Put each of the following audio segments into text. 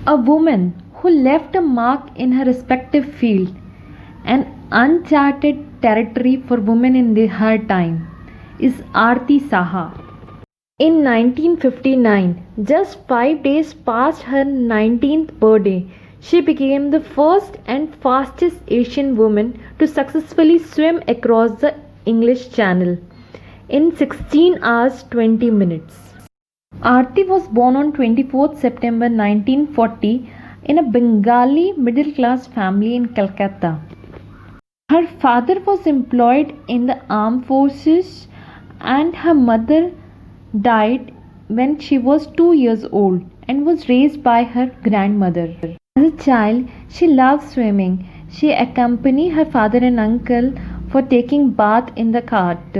A woman who left a mark in her respective field, an uncharted territory for women in her time, is Aarti Saha. In 1959, just 5 days past her 19th birthday, she became the first and fastest Asian woman to successfully swim across the English Channel in 16 hours 20 minutes. Aarti was born on 24th September 1940 in a Bengali middle class family in Calcutta. Her father was employed in the armed forces and her mother died when she was 2 years old and was raised by her grandmother. As a child, she loved swimming. She accompanied her father and uncle for taking bath in the cart.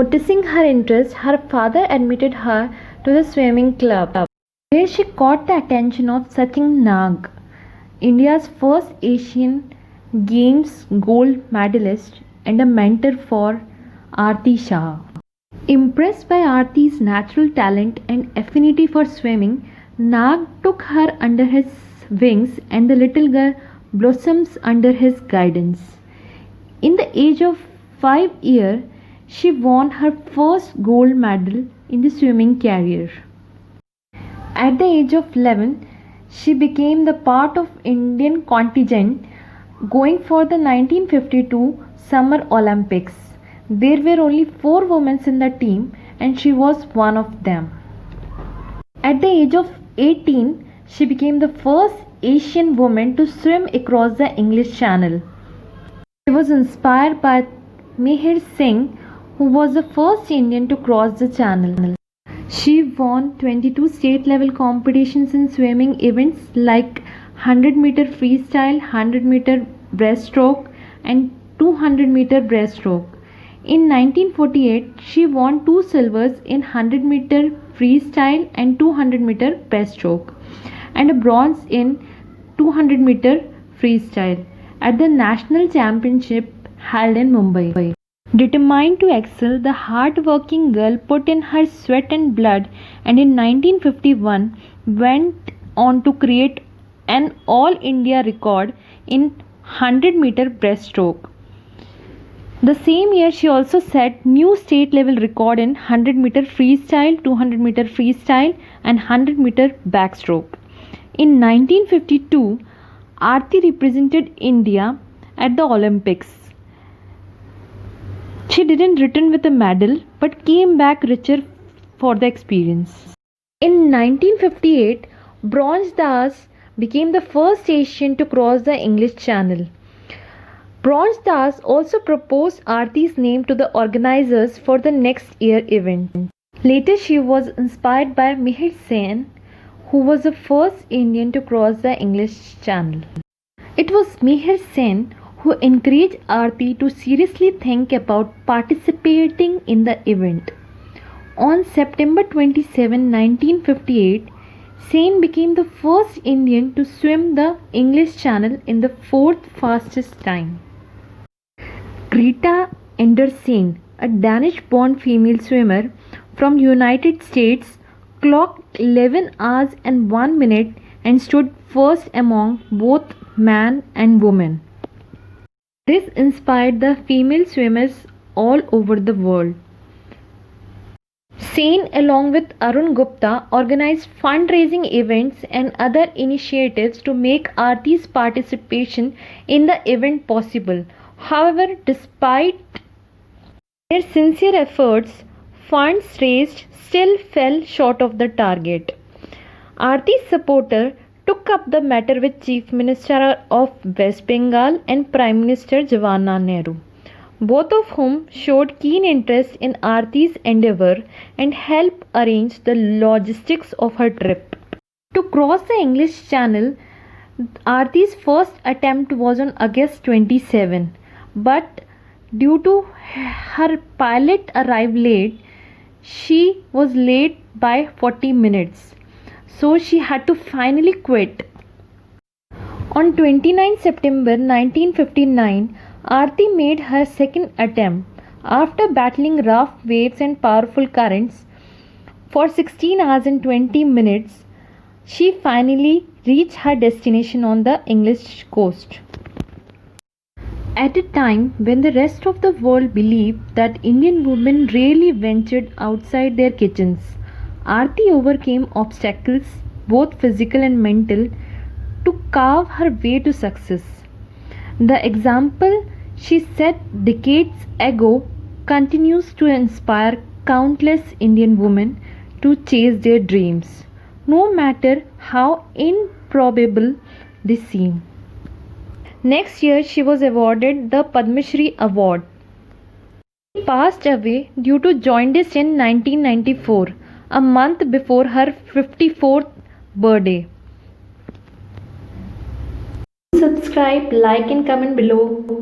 Noticing her interest, her father admitted her to the swimming club, where she caught the attention of Sachin Nag, India's first Asian Games gold medalist and a mentor for Aarti Shah. Impressed by Aarti's natural talent and affinity for swimming, Nag took her under his wings and the little girl blossoms under his guidance. In the age of 5 years, she won her first gold medal in the swimming career. At the age of 11, she became the part of Indian contingent going for the 1952 Summer Olympics. There were only 4 women in the team and she was one of them. At the age of 18, she became the first Asian woman to swim across the English Channel. She was inspired by Mihir Singh, who was the first Indian to cross the channel. She won 22 state level competitions in swimming events like 100-meter freestyle, 100-meter breaststroke and 200-meter breaststroke. In 1948, she won 2 silvers in 100-meter freestyle and 200-meter breaststroke and a bronze in 200-meter freestyle at the National Championship held in Mumbai. Determined to excel, the hard-working girl put in her sweat and blood and in 1951 went on to create an all-India record in 100-meter breaststroke. The same year, she also set new state-level record in 100-meter freestyle, 200-meter freestyle and 100-meter backstroke. In 1952, Aarti represented India at the Olympics. She didn't return with a medal but came back richer for the experience. In 1958, Bronze Das became the first Asian to cross the English Channel. Bronze Das also proposed Aarti's name to the organizers for the next year event. Later, she was inspired by Mihir Sen, who was the first Indian to cross the English Channel. It was Mihir Sen who encouraged Aarti to seriously think about participating in the event. On September 27, 1958, Sen became the first Indian to swim the English Channel in the 4th fastest time. Greta Andersen, a Danish-born female swimmer from United States, clocked 11 hours and 1 minute and stood first among both men and women. This inspired the female swimmers all over the world. Sen, along with Arun Gupta, organized fundraising events and other initiatives to make Aarti's participation in the event possible. However, despite their sincere efforts, funds raised still fell short of the target. Aarti's supporters took up the matter with Chief Minister of West Bengal and Prime Minister Jawaharlal Nehru, both of whom showed keen interest in Aarti's endeavour and helped arrange the logistics of her trip. To cross the English Channel, Aarti's first attempt was on August 27, but due to her pilot arrived late, she was late by 40 minutes. So she had to finally quit. On 29 September 1959, Aarti made her second attempt. After battling rough waves and powerful currents for 16 hours and 20 minutes, she finally reached her destination on the English coast. At a time when the rest of the world believed that Indian women rarely ventured outside their kitchens, Aarti overcame obstacles, both physical and mental, to carve her way to success. The example she set decades ago continues to inspire countless Indian women to chase their dreams, no matter how improbable they seem. Next year, she was awarded the Padma Shri Award. She passed away due to jaundice in 1994, a month before her 54th birthday. Subscribe, like, and comment below.